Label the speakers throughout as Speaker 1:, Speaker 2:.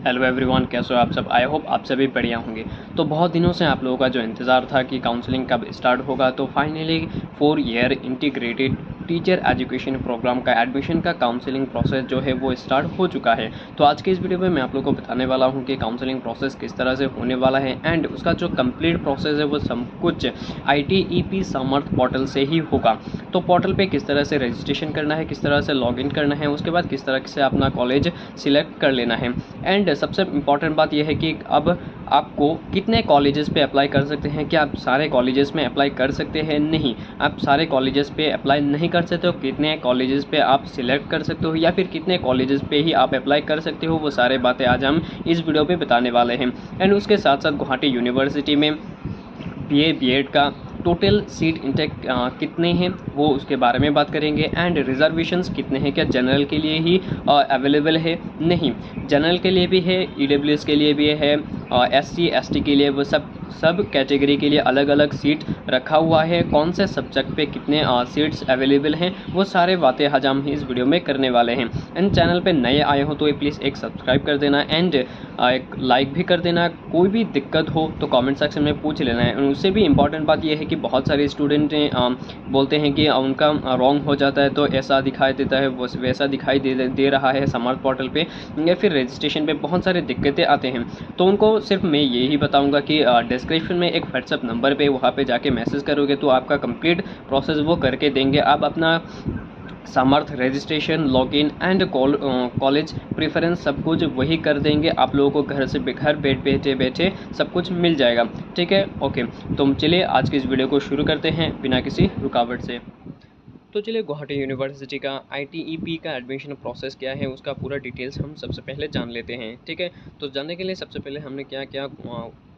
Speaker 1: Hello everyone, कैसे हो आप सब। आई होप आप सभी बढ़िया होंगे। तो बहुत दिनों से आप लोगों का जो इंतज़ार था कि काउंसलिंग कब स्टार्ट होगा, तो finally 4 year integrated teacher education programme का एडमिशन का काउंसलिंग प्रोसेस जो है वो स्टार्ट हो चुका है। तो आज के इस वीडियो में मैं आप लोगों को बताने वाला हूँ कि काउंसलिंग प्रोसेस किस तरह से होने वाला है एंड उसका जो कंप्लीट प्रोसेस है वो सब कुछ ITEP समर्थ पोर्टल से ही होगा। तो पोर्टल पे किस तरह से रजिस्ट्रेशन करना है, किस तरह से लॉगिन करना है, उसके बाद किस तरह से अपना कॉलेज सिलेक्ट कर लेना है। एंड सबसे इम्पॉर्टेंट बात यह है कि अब आपको कितने कॉलेजेस पे अप्लाई कर सकते हैं। क्या आप सारे कॉलेजेस में अप्लाई कर सकते हैं? नहीं, आप सारे कॉलेजेस पे अप्लाई नहीं कर सकते हो। कितने कॉलेजेस पे आप सिलेक्ट कर सकते हो या फिर कितने कॉलेजेस पे ही आप अप्लाई कर सकते हो, वो सारे बातें आज हम इस वीडियो पे बताने वाले हैं। एंड उसके साथ साथ गुवाहाटी यूनिवर्सिटी में BA BEd का टोटल सीट इंटेक कितने हैं वो उसके बारे में बात करेंगे। एंड रिजर्वेशंस कितने हैं, क्या जनरल के लिए ही अवेलेबल है? नहीं, जनरल के लिए भी है, EWS के लिए भी है, SC ST के लिए, वो सब कैटेगरी के लिए अलग अलग सीट रखा हुआ है। कौन से सब्जेक्ट पे कितने सीट्स अवेलेबल हैं, वो सारे बातें आज हम इस वीडियो में करने वाले हैं। एंड चैनल पे नए आए हो तो प्लीज़ एक सब्सक्राइब कर देना एंड एक लाइक भी कर देना। कोई भी दिक्कत हो तो कमेंट सेक्शन में पूछ लेना है। उससे भी इम्पॉर्टेंट बात यह है कि बहुत सारे स्टूडेंट बोलते हैं कि उनका रॉन्ग हो जाता है, तो ऐसा दिखाई देता है, वैसा दिखाई दे रहा है समर्थ पोर्टल पे, या फिर रजिस्ट्रेशन पे बहुत सारी दिक्कतें आते हैं। तो उनको सिर्फ मैं यही बताऊंगा कि डिस्क्रिप्शन में एक व्हाट्सअप नंबर पे वहाँ पे जाके मैसेज करोगे तो आपका कंप्लीट प्रोसेस वो करके देंगे। आप अपना Samarth registration, login and college preference सब कुछ वही कर देंगे। आप लोगों को घर बैठे बैठे सब कुछ मिल जाएगा। ठीक है, ओके। तो चलिए आज की इस वीडियो को शुरू करते हैं बिना किसी रुकावट से। तो चलिए, गुवाहाटी यूनिवर्सिटी का ITEP का एडमिशन प्रोसेस क्या है उसका पूरा डिटेल्स हम सबसे पहले जान लेते हैं। ठीक है, तो जानने के लिए सबसे पहले हमने क्या क्या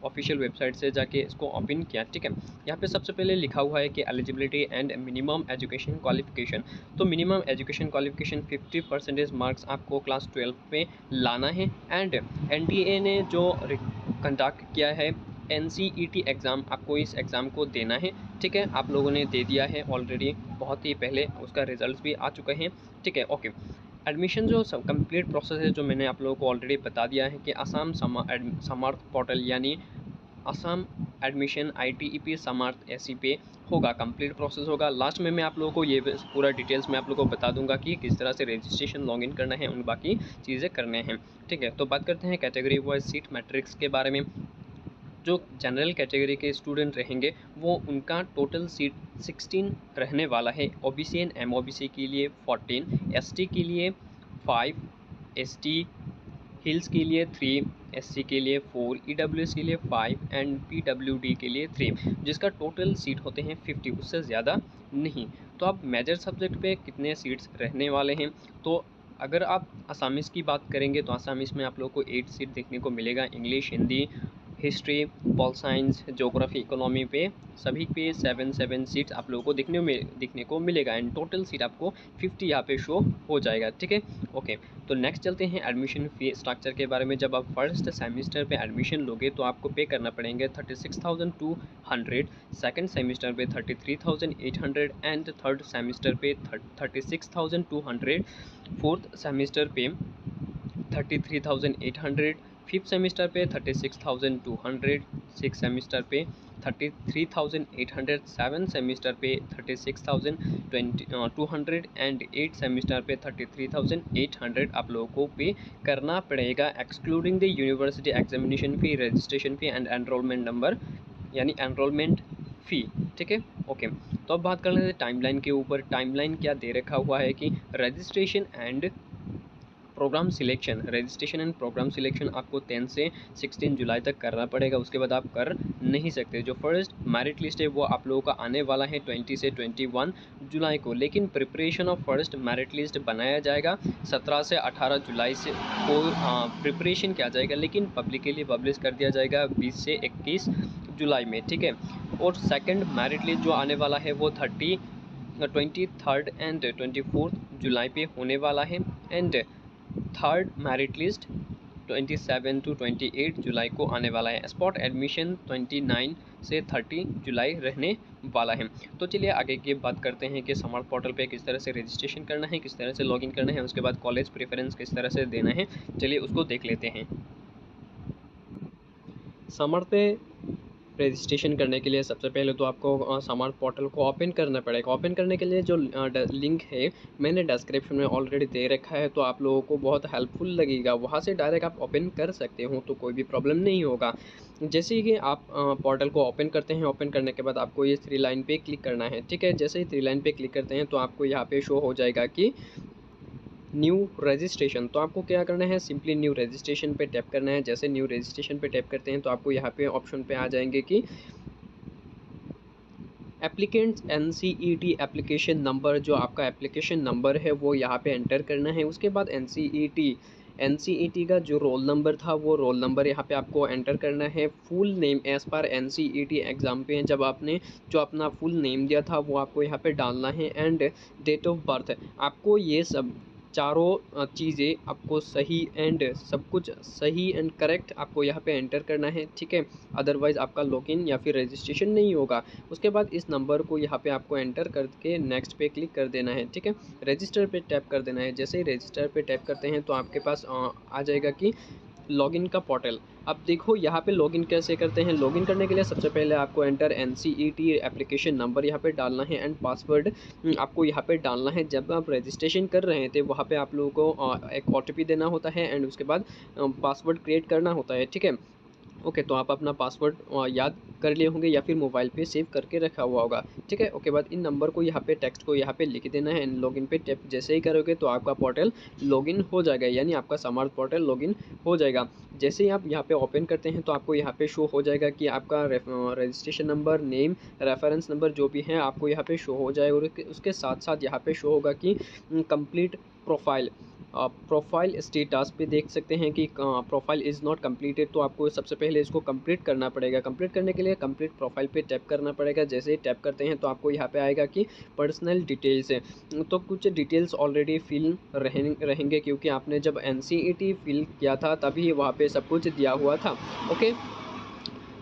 Speaker 1: ऑफिशियल वेबसाइट से जाके इसको ओपन किया। ठीक है, यहाँ पे सबसे पहले लिखा हुआ है कि eligibility and minimum education qualification. तो मिनिमम एजुकेशन क्वालिफिकेशन 50% मार्क्स आपको क्लास 12 में लाना है। एंड NTA ने जो कंडक्ट किया है NCET एग्ज़ाम, आपको इस एग्ज़ाम को देना है। ठीक है, आप लोगों ने दे दिया है ऑलरेडी, बहुत ही पहले उसका रिजल्ट भी आ चुके हैं। ठीक है, ओके। एडमिशन जो कंप्लीट प्रोसेस है जो मैंने आप लोगों को ऑलरेडी बता दिया है कि आसाम समर्थ पोर्टल यानी आसाम एडमिशन ITEP समर्थ SC पे होगा, कंप्लीट प्रोसेस होगा। लास्ट में मैं आप लोगों को ये पूरा डिटेल्स मैं आप लोगों को बता दूंगा कि किस तरह से रजिस्ट्रेशन लॉगिन करना है, उन बाकी चीज़ें करने हैं। ठीक है, तो बात करते हैं कैटेगरी वाइज सीट मैट्रिक्स के बारे में। जो जनरल कैटेगरी के स्टूडेंट रहेंगे वो उनका टोटल सीट 16 रहने वाला है। OBC एंड MOBC के लिए 14, ST के लिए 5, ST हिल्स के लिए 3, SC के लिए 4, EWS के लिए 5 एंड PWD के लिए 3, जिसका टोटल सीट होते हैं 50, उससे ज़्यादा नहीं। तो अब मेजर सब्जेक्ट पे कितने सीट्स रहने वाले हैं, तो अगर आप असामीज़ की बात करेंगे तो असामीज़ में आप लोगों को 8 सीट देखने को मिलेगा। English, Hindi, history, pol science, geography, economy पे सभी पे 7 सीट्स आप लोगों को देखने को मिलेगा। एंड टोटल सीट आपको 50 यहाँ पे शो हो जाएगा। ठीक है, ओके। तो नेक्स्ट चलते हैं एडमिशन फ़ी स्ट्रक्चर के बारे में। जब आप फर्स्ट सेमिस्टर पे एडमिशन लोगे तो आपको पे करना पड़ेंगे 36,200, सेकंड सेमिस्टर पे 33,800 एंड थर्ड सेमिस्टर पे 36,200, फोर्थ सेमिस्टर पे 33,800, फिफ्थ सेमिस्टर पे 36,200, सिक्स सेमिस्टर पे 33,800, सेवन सेमिस्टर पे 36,200 एंड एट सेमिस्टर पे 33,800 आप लोगों को पे करना पड़ेगा, excluding the university examination fee, registration fee and enrolment number यानी एनरोलमेंट फ़ी। ठीक है, ओके। तो अब बात कर लेते हैं टाइमलाइन के ऊपर। टाइमलाइन क्या दे रखा हुआ है कि registration and programme selection, registration and programme selection आपको 10 से 16 जुलाई तक करना पड़ेगा, उसके बाद आप कर नहीं सकते। जो फर्स्ट मेरिट लिस्ट है वो आप लोगों का आने वाला है 20 से 21 जुलाई को, लेकिन preparation of first merit list बनाया जाएगा 17 से 18 जुलाई से को प्रिपरेशन किया जाएगा, लेकिन पब्लिकली पब्लिश कर दिया जाएगा 20 से 21 जुलाई में। ठीक है, और सेकेंड मेरिट लिस्ट जो आने वाला है वो 23 एंड 24 जुलाई पे होने वाला है। And third merit list 27 to 28 जुलाई को आने वाला है। स्पॉट एडमिशन 29 से 30 जुलाई रहने वाला है। तो चलिए आगे की बात करते हैं कि समर्थ पोर्टल पे किस तरह से रजिस्ट्रेशन करना है, किस तरह से लॉगिन करना है, उसके बाद कॉलेज प्रेफरेंस किस तरह से देना है। चलिए उसको देख लेते हैं। समर पे रजिस्ट्रेशन करने के लिए सबसे पहले तो आपको समर्थ पोर्टल को ओपन करना पड़ेगा। ओपन करने के लिए जो लिंक है मैंने डिस्क्रिप्शन में ऑलरेडी दे रखा है, तो आप लोगों को बहुत हेल्पफुल लगेगा। वहाँ से डायरेक्ट आप ओपन कर सकते हो, तो कोई भी प्रॉब्लम नहीं होगा। जैसे ही कि आप पोर्टल को ओपन करते हैं, ओपन करने के बाद आपको ये 3 लाइन पे क्लिक करना है, ठीक है। जैसे ही 3 लाइन पे क्लिक करते हैं तो आपको यहाँ पे शो हो जाएगा कि न्यू रजिस्ट्रेशन। तो आपको क्या करना है, सिंपली न्यू रजिस्ट्रेशन पे टैप करना है। जैसे न्यू रजिस्ट्रेशन पे टैप करते हैं तो आपको यहाँ पे ऑप्शन पे आ जाएंगे कि एप्लीकेंट्स NCET एप्लीकेशन नंबर, जो आपका एप्लीकेशन नंबर है वो यहाँ पे एंटर करना है। उसके बाद NCET का जो रोल नंबर था वो रोल नंबर यहाँ पे आपको एंटर करना है। Full name as per NCET exam पे जब आपने जो अपना फुल नेम दिया था वो आपको यहाँ पे डालना है। एंड डेट ऑफ बर्थ, आपको ये सब चारों चीज़ें आपको सही एंड सब कुछ सही एंड करेक्ट आपको यहाँ पे एंटर करना है, ठीक है। अदरवाइज़ आपका लॉगिन या फिर रजिस्ट्रेशन नहीं होगा। उसके बाद इस नंबर को यहाँ पे आपको एंटर करके नेक्स्ट पे क्लिक कर देना है, ठीक है। रजिस्टर पे टैप कर देना है। जैसे ही रजिस्टर पे टैप करते हैं तो आपके पास आ जाएगा कि लॉगिन का पोर्टल। अब देखो यहाँ पे लॉगिन कैसे करते हैं। लॉगिन करने के लिए सबसे पहले आपको एंटर NCET एप्लीकेशन नंबर यहाँ पे डालना है एंड पासवर्ड आपको यहाँ पे डालना है। जब आप रजिस्ट्रेशन कर रहे थे वहाँ पे आप लोगों को एक OTP देना होता है एंड उसके बाद पासवर्ड क्रिएट करना होता है, ठीक है। ओके, तो आप अपना पासवर्ड याद कर लिए होंगे या फिर मोबाइल पे सेव करके रखा हुआ होगा, ठीक है। ओके, बाद इन नंबर को यहाँ पे टेक्स्ट को यहाँ पे लिख देना है। लॉगिन पे टैप जैसे ही करोगे तो आपका पोर्टल लॉगिन हो जाएगा, यानी आपका समर्थ पोर्टल लॉगिन हो जाएगा। जैसे ही आप यहाँ पे ओपन करते हैं तो आपको यहाँ पे शो हो जाएगा कि आपका registration number, name, reference number जो भी है आपको यहाँ पे शो हो जाए। और उसके साथ साथ यहाँ पे शो होगा कि कंप्लीट प्रोफाइल। प्रोफाइल स्टेटस पे देख सकते हैं कि प्रोफाइल इज़ नॉट कंप्लीटेड, तो आपको सबसे पहले इसको कंप्लीट करना पड़ेगा। कंप्लीट करने के लिए कंप्लीट प्रोफाइल पे टैप करना पड़ेगा। जैसे ही टैप करते हैं तो आपको यहाँ पे आएगा कि पर्सनल डिटेल्स है, तो कुछ डिटेल्स ऑलरेडी फिल रहेंगे क्योंकि आपने जब NCET फिल किया था तभी वहाँ पे सब कुछ दिया हुआ था। ओके,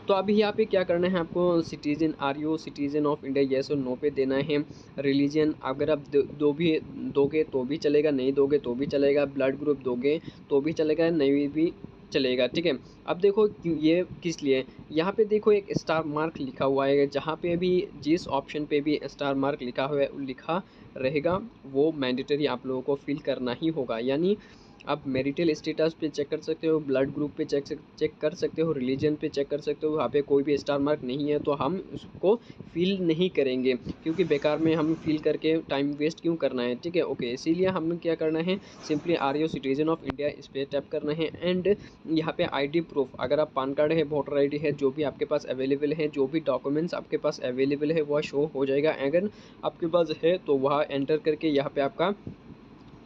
Speaker 1: तो अभी यहाँ पे क्या करना है, आपको citizen are you citizen of India yes और नो पे देना है। रिलीजन अगर आप दो भी दोगे तो भी चलेगा, नहीं दोगे तो भी चलेगा। ब्लड ग्रुप दोगे तो भी चलेगा, नहीं भी चलेगा, ठीक है। अब देखो ये किस लिए, यहाँ पे देखो एक स्टार मार्क लिखा हुआ है। जहाँ पे भी जिस ऑप्शन पे भी स्टार मार्क लिखा रहेगा वो मैंडेटरी आप लोगों को फिल करना ही होगा। यानी आप मैरिटल स्टेटस पे चेक कर सकते हो, ब्लड ग्रुप पे चेक कर सकते हो, रिलीजन पे चेक कर सकते हो। वहाँ पे कोई भी स्टार मार्क नहीं है तो हम उसको फिल नहीं करेंगे, क्योंकि बेकार में हम फिल करके टाइम वेस्ट क्यों करना है, ठीक है। ओके, इसीलिए हमें क्या करना है, simply are you citizen of India इस पर टैप करना है। एंड यहाँ पे ID प्रूफ, अगर आप पैन कार्ड है, वोटर ID है, जो भी आपके पास अवेलेबल है, जो भी डॉक्यूमेंट्स आपके पास अवेलेबल है वह शो हो जाएगा। अगर आपके पास है तो वह एंटर करके यहाँ पे आपका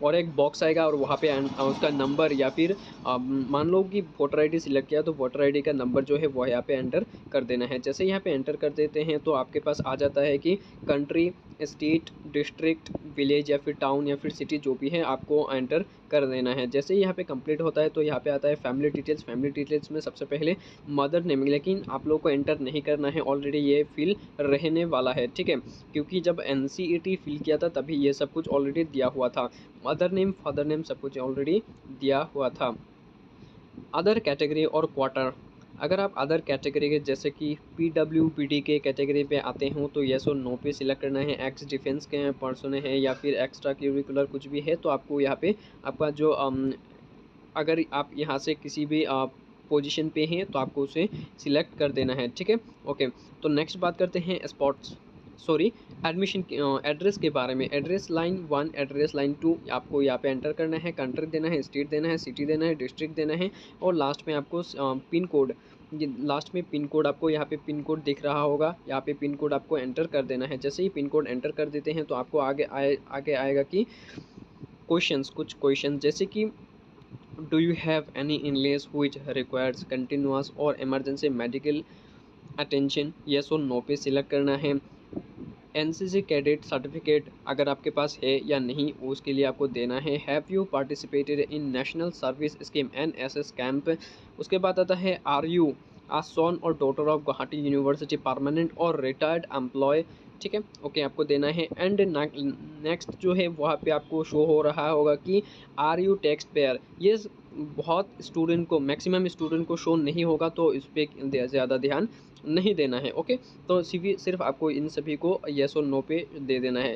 Speaker 1: और एक बॉक्स आएगा और वहाँ पे उसका नंबर या फिर मान लो कि वोटर ID सिलेक्ट किया तो वोटर ID का नंबर जो है वो यहाँ पे एंटर कर देना है। जैसे यहाँ पे एंटर कर देते हैं तो आपके पास आ जाता है कि कंट्री, स्टेट, डिस्ट्रिक्ट, विलेज या फिर टाउन या फिर सिटी जो भी है आपको एंटर कर देना है। जैसे ही यहाँ पे कंप्लीट होता है तो यहाँ पे आता है फैमिली डिटेल्स। फैमिली डिटेल्स में सबसे पहले मदर नेम, लेकिन आप लोग को एंटर नहीं करना है, ऑलरेडी ये फिल रहने वाला है, ठीक है। क्योंकि जब NCET फिल किया था तभी ये सब कुछ ऑलरेडी दिया हुआ था। मदर नेम, फादर नेम सब कुछ ऑलरेडी दिया हुआ था। अदर कैटेगरी और क्वार्टर, अगर आप अदर कैटेगरी के जैसे कि PWBD के कैटेगरी पे आते हो तो येस और नो पे सिलेक्ट करना है। एक्स डिफेंस के पर्सन है या फिर एक्स्ट्रा करिकुलर कुछ भी है तो आपको यहाँ पे आपका जो अगर आप यहाँ से किसी भी पोजीशन पे हैं तो आपको उसे सिलेक्ट कर देना है, ठीक है। ओके, तो नेक्स्ट बात करते हैं एडमिशन एड्रेस के बारे में। एड्रेस लाइन 1, एड्रेस लाइन 2 आपको यहाँ पे एंटर करना है। कंट्री देना है, स्टेट देना है, सिटी देना है, डिस्ट्रिक्ट देना है और लास्ट में आपको पिन कोड, ये लास्ट में पिन कोड आपको यहाँ पे पिन कोड दिख रहा होगा, यहाँ पे पिन कोड आपको एंटर कर देना है। जैसे ही पिन कोड एंटर कर देते हैं तो आपको आगे आएगा कि कुछ क्वेश्चन जैसे कि do you have any illness which requires continuous और इमरजेंसी मेडिकल अटेंशन, येस और नो पे सिलेक्ट करना है। NCC कैडेट सर्टिफिकेट अगर आपके पास है या नहीं उसके लिए आपको देना है। Have you participated in national service scheme NSS camp. उसके बाद आता है आर यू आ सन और daughter of Guwahati university permanent और रिटायर्ड एम्प्लॉय, ठीक है। ओके, आपको देना है। एंड नेक्स्ट जो है वहाँ पे आपको शो हो रहा होगा कि आर यू टैक्स पेयर, ये बहुत स्टूडेंट को, मैक्सिमम स्टूडेंट को शो नहीं होगा, तो इस पर ज़्यादा ध्यान नहीं देना है। ओके, तो सिर्फ आपको इन सभी को येस और नो पे दे देना है।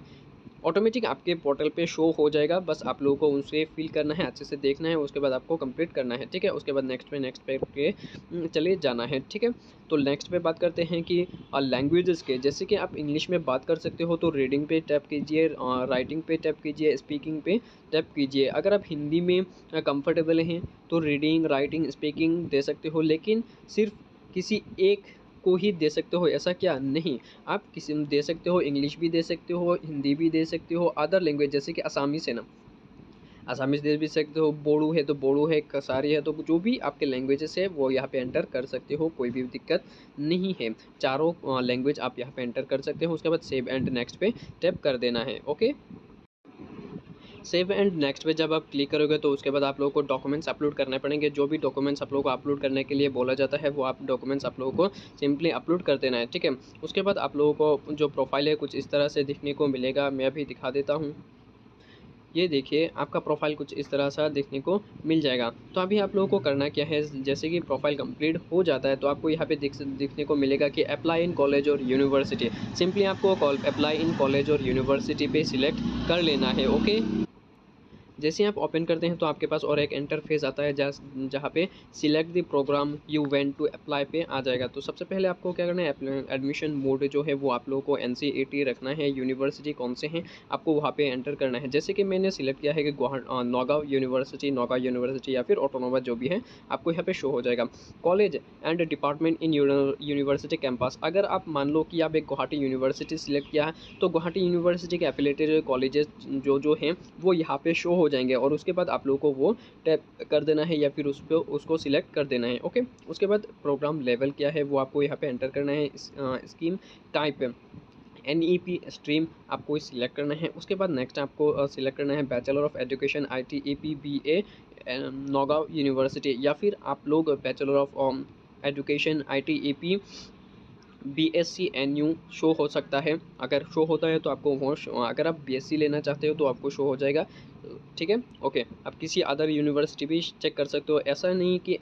Speaker 1: ऑटोमेटिक आपके पोर्टल पे शो हो जाएगा, बस आप लोगों को उसे फिल करना है, अच्छे से देखना है, उसके बाद आपको कंप्लीट करना है। ठीक है, उसके बाद नेक्स्ट पे के चले जाना है। ठीक है, तो नेक्स्ट पे बात करते हैं कि लैंग्वेजेस के, जैसे कि आप इंग्लिश में बात कर सकते हो तो रीडिंग पे टैप कीजिए, राइटिंग पे टैप कीजिए, स्पीकिंग पे टैप कीजिए। अगर आप हिंदी में कंफर्टेबल हैं तो रीडिंग, राइटिंग, स्पीकिंग दे सकते हो, लेकिन सिर्फ किसी एक को ही दे सकते हो ऐसा क्या नहीं, आप किसी में दे सकते हो, इंग्लिश भी दे सकते हो, हिंदी भी दे सकते हो, अदर लैंग्वेज जैसे कि असामीस है ना, असामीस दे भी सकते हो, बोडो है तो बोडो है, कसारी है, तो जो भी आपके लैंग्वेजेस है वो यहाँ पे एंटर कर सकते हो, कोई भी दिक्कत नहीं है। चारों लैंग्वेज आप यहाँ पे एंटर कर सकते हो। उसके बाद सेव एंड नेक्स्ट पे टैप कर देना है। ओके, सेव एंड नेक्स्ट पे जब आप क्लिक करोगे तो उसके बाद आप लोगों को डॉक्यूमेंट्स अपलोड करने पड़ेंगे। जो भी डॉक्यूमेंट्स आप लोगों को अपलोड करने के लिए बोला जाता है वो आप डॉक्यूमेंट्स आप लोगों को सिंपली अपलोड कर देना है। ठीक है, उसके बाद आप लोगों को जो प्रोफाइल है कुछ इस तरह से दिखने को मिलेगा। मैं अभी दिखा देता हूँ। ये देखिए, आपका प्रोफाइल कुछ इस तरह सा देखने को मिल जाएगा। तो अभी आप लोगों को करना क्या है, जैसे कि प्रोफाइल कंप्लीट हो जाता है तो आपको यहाँ पे दिखने को मिलेगा कि अप्लाई इन कॉलेज और यूनिवर्सिटी। सिंपली आपको अप्लाई इन कॉलेज और यूनिवर्सिटी पे सिलेक्ट कर लेना है। ओके, जैसे ही आप ओपन करते हैं तो आपके पास और एक इंटरफेस आता है जहाँ पे select the programme you want to apply पे आ जाएगा। तो सबसे पहले आपको क्या करना है, एडमिशन मोड जो है वो आप लोगों को NCET रखना है, यूनिवर्सिटी कौन से हैं आपको वहाँ पे एंटर करना है। जैसे कि मैंने सिलेक्ट किया है कि नौगांव यूनिवर्सिटी या फिर ऑटोनोमस जो भी है आपको यहाँ पे शो हो जाएगा। College and department in university campus, अगर आप मान लो कि आप एक गुवाहाटी यूनिवर्सिटी सिलेक्ट किया है तो गुवाहाटी यूनिवर्सिटी के एफिलेटेड कॉलेजेस जो हैं वो यहाँ पे शो हो जाएंगे, और उसके बाद आप लोगों को वो टैप कर देना है या फिर उसको सिलेक्ट कर देना है। ओके, उसके बाद प्रोग्राम लेवल क्या है वो आपको यहाँ पे एंटर करना है। स्कीम टाइप NEP स्ट्रीम आपको सिलेक्ट करना है। उसके बाद नेक्स्ट आपको सिलेक्ट करना है bachelor of education ITEP BA Naugaon university, या फिर आप लोग bachelor of education ITEP BSc NU show हो सकता है। अगर शो होता है तो आपको वो अगर आप BSc लेना चाहते हो तो आपको शो हो जाएगा। ठीक है, ओके, आप किसी अदर यूनिवर्सिटी भी चेक कर सकते हो। ऐसा नहीं कि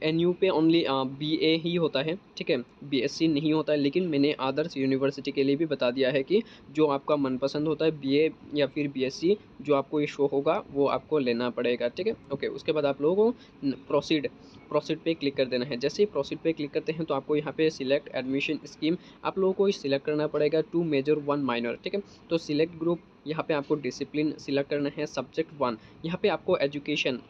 Speaker 1: NU पे ओनली BA ही होता है। ठीक है, BSc नहीं होता है, लेकिन मैंने अदर्स यूनिवर्सिटी के लिए भी बता दिया है कि जो आपका मनपसंद होता है BA या फिर BSc जो आपको ये शो होगा वो आपको लेना पड़ेगा। ठीक है, ओके, उसके बाद आप लोगों को प्रोसीड पे क्लिक कर देना है। जैसे ही प्रोसीड पे क्लिक करते हैं तो आपको यहाँ पे सिलेक्ट एडमिशन स्कीम आप लोगों को सिलेक्ट करना पड़ेगा, 2 मेजर 1 माइनर। ठीक है, तो सिलेक्ट ग्रुप यहाँ पे आपको डिसिप्लिन सिलेक्ट करना है, सब्जेक्ट 1 यहाँ पे आपको एजुकेशन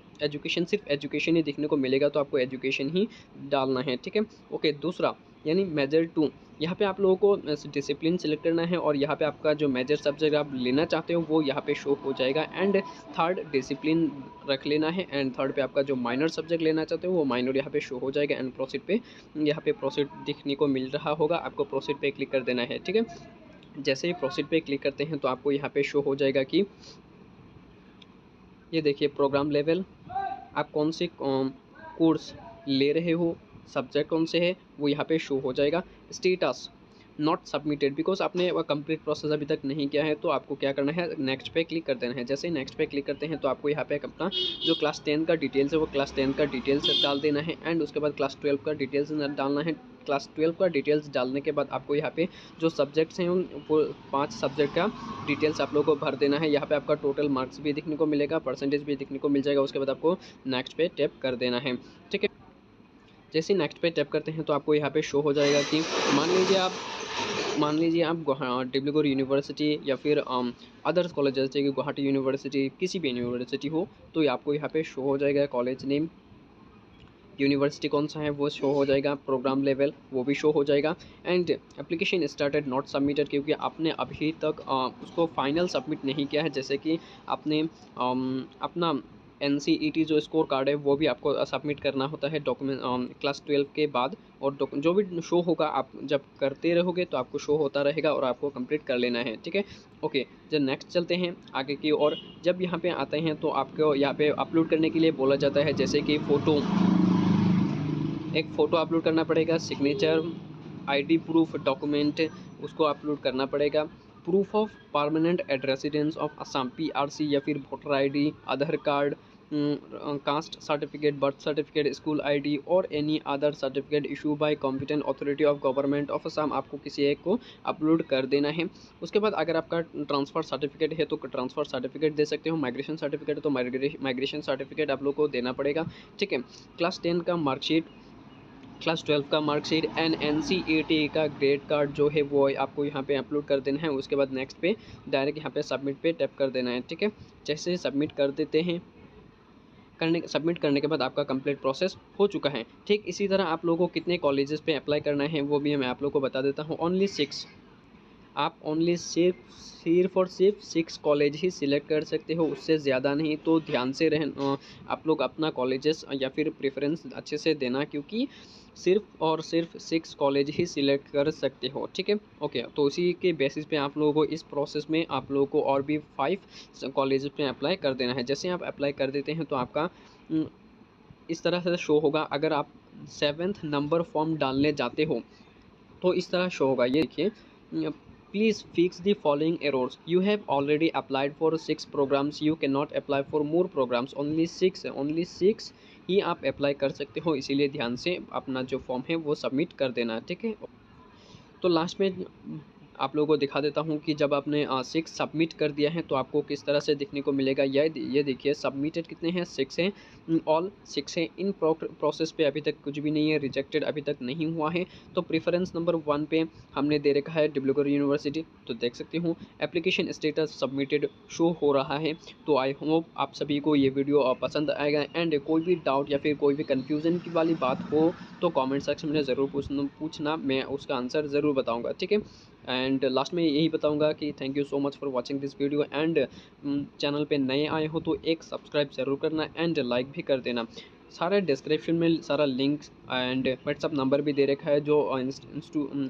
Speaker 1: सिर्फ एजुकेशन ही देखने को मिलेगा तो आपको एजुकेशन ही डालना है। ठीक है, ओके, दूसरा यानी मेजर 2 यहाँ पे आप लोगों को डिसिप्लिन सिलेक्ट करना है, और यहाँ पे आपका जो मेजर सब्जेक्ट आप लेना चाहते हो वो यहाँ पे शो हो जाएगा। एंड थर्ड डिसिप्लिन रख लेना है, एंड थर्ड पे आपका जो माइनर सब्जेक्ट लेना चाहते हो वो माइनर यहाँ पे शो हो जाएगा। एंड प्रोसीड पे यहाँ पे प्रोसीड दिखने को मिल रहा होगा, आपको प्रोसीड पे क्लिक कर देना है। ठीक है, जैसे ही प्रोसीड पे क्लिक करते हैं तो आपको यहाँ पे शो हो जाएगा कि ये देखिए प्रोग्राम लेवल, आप कौन से कोर्स ले रहे हो, सब्जेक्ट कौन से है वो यहाँ पे शो हो जाएगा। स्टेटस नॉट सबमिटेड, बिकॉज आपने कंप्लीट प्रोसेस अभी तक नहीं किया है, तो आपको क्या करना है, नेक्स्ट पे क्लिक कर देना है। जैसे ही नेक्स्ट पे क्लिक करते हैं तो आपको यहाँ पे अपना जो क्लास 10 का डिटेल्स है वो क्लास 10 का डिटेल्स डाल देना है। एंड उसके बाद क्लास 12 का डिटेल्स डालना है। क्लास 12 का डिटेल्स डालने के बाद आपको यहाँ पे जो सब्जेक्ट्स हैं वो 5 सब्जेक्ट का डिटेल्स आप लोगों को भर देना है। यहाँ पे आपका टोटल मार्क्स भी दिखने को मिलेगा, परसेंटेज भी दिखने को मिल जाएगा। उसके बाद आपको नेक्स्ट पे टैप कर देना है। ठीक है, जैसे नेक्स्ट पे टैप करते हैं तो आपको यहाँ पे शो हो जाएगा कि मान लीजिए आप डिब्रूगढ़ यूनिवर्सिटी या फिर अदर्स कॉलेज जैसे कि गुवाहाटी यूनिवर्सिटी, किसी भी यूनिवर्सिटी हो तो आपको यहाँ पे शो हो जाएगा। कॉलेज नेम, यूनिवर्सिटी कौन सा है वो शो हो जाएगा, प्रोग्राम लेवल वो भी शो हो जाएगा। And application started not submitted, क्योंकि आपने अभी तक उसको फाइनल सबमिट नहीं किया है। जैसे कि आपने अपना NCET जो स्कोर कार्ड है वो भी आपको सबमिट करना होता है डॉक्यूमेंट क्लास 12 के बाद, और जो भी शो होगा आप जब करते रहोगे तो आपको शो होता रहेगा और आपको कंप्लीट कर लेना है। ठीक है, ओके, जब नेक्स्ट चलते हैं आगे की और जब यहाँ पे आते हैं तो आपको यहाँ पे अपलोड करने के लिए बोला जाता है, जैसे कि एक फ़ोटो अपलोड करना पड़ेगा, सिग्नेचर, ID प्रूफ डॉक्यूमेंट उसको अपलोड करना पड़ेगा, proof of permanent and residence of Assam PRC या फिर voter ID, Aadhaar card, caste certificate, birth certificate, school ID और any other certificate issue by competent authority of government of Assam, आपको किसी एक को अपलोड कर देना है। उसके बाद अगर आपका ट्रांसफ़र सर्टिफिकेट है तो ट्रांसफ़र सर्टिफिकेट दे सकते हो, माइग्रेशन सर्टिफिकेट है तो माइग्रेशन सर्टिफिकेट आप लोग को देना पड़ेगा, ठीक है। क्लास 10 का मार्कशीट, क्लास 12 का मार्कशीट एंड NCET का ग्रेड कार्ड जो है वो आपको यहाँ पे अपलोड कर देना है। उसके बाद नेक्स्ट पे डायरेक्ट यहाँ पे सबमिट पे टैप कर देना है, ठीक है। जैसे सबमिट कर देते हैं, सबमिट करने के बाद आपका कंप्लीट प्रोसेस हो चुका है। ठीक इसी तरह आप लोगों को कितने कॉलेजेस पे अप्लाई करना है वो भी मैं आप लोगों को बता देता हूँ। ओनली 6, आप ओनली सिर्फ और सिर्फ 6 कॉलेज ही सिलेक्ट कर सकते हो, उससे ज़्यादा नहीं। तो ध्यान से आप लोग अपना कॉलेजेस या फिर प्रेफरेंस अच्छे से देना, क्योंकि सिर्फ और सिर्फ 6 कॉलेज ही सिलेक्ट कर सकते हो, ठीक है। ओके, तो उसी के बेसिस पे आप लोगों को इस प्रोसेस में आप लोगों को और भी 5 कॉलेज पे अप्लाई कर देना है। जैसे आप अप्लाई कर देते हैं तो आपका इस तरह से शो होगा। अगर आप 7th नंबर फॉर्म डालने जाते हो तो इस तरह शो होगा, ये देखिए, please fix the following errors, you have already applied for 6 programmes, you can not apply for more programmes, only 6 ही आप अप्लाई कर सकते हो, इसीलिए ध्यान से अपना जो फॉर्म है वो सबमिट कर देना, ठीक है। तो लास्ट में आप लोगों को दिखा देता हूँ कि जब आपने 6 सबमिट कर दिया है तो आपको किस तरह से दिखने को मिलेगा। ये देखिए, सबमिटेड कितने हैं, 6 हैं, ऑल 6 हैं। इन प्रोसेस पे अभी तक कुछ भी नहीं है, रिजेक्टेड अभी तक नहीं हुआ है। तो प्रेफरेंस नंबर 1 पे हमने दे रखा है डिब्रूगढ़ यूनिवर्सिटी, तो देख सकते हो एप्लीकेशन स्टेटस सबमिटेड शो हो रहा है। तो आई होप आप सभी को ये वीडियो पसंद आएगा, एंड कोई भी डाउट या फिर कोई भी कन्फ्यूज़न की वाली बात हो तो कमेंट सेक्शन में ज़रूर पूछना, मैं उसका आंसर ज़रूर बताऊँगा, ठीक है। एंड लास्ट में यही बताऊंगा कि thank you so much for watching this video, and channel पे नए आए हो तो एक सब्सक्राइब ज़रूर करना एंड लाइक भी कर देना। सारा डिस्क्रिप्शन में सारा लिंक्स एंड व्हाट्सअप नंबर भी दे रखा है, जो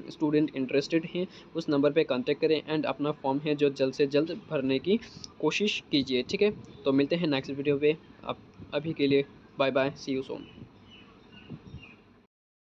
Speaker 1: स्टूडेंट इंटरेस्टेड हैं उस नंबर पे कांटेक्ट करें एंड अपना फॉर्म है जो जल्द से जल्द भरने की कोशिश कीजिए, ठीक है। तो मिलते हैं नेक्स्ट वीडियो पे, अभी के लिए bye bye, see you soon.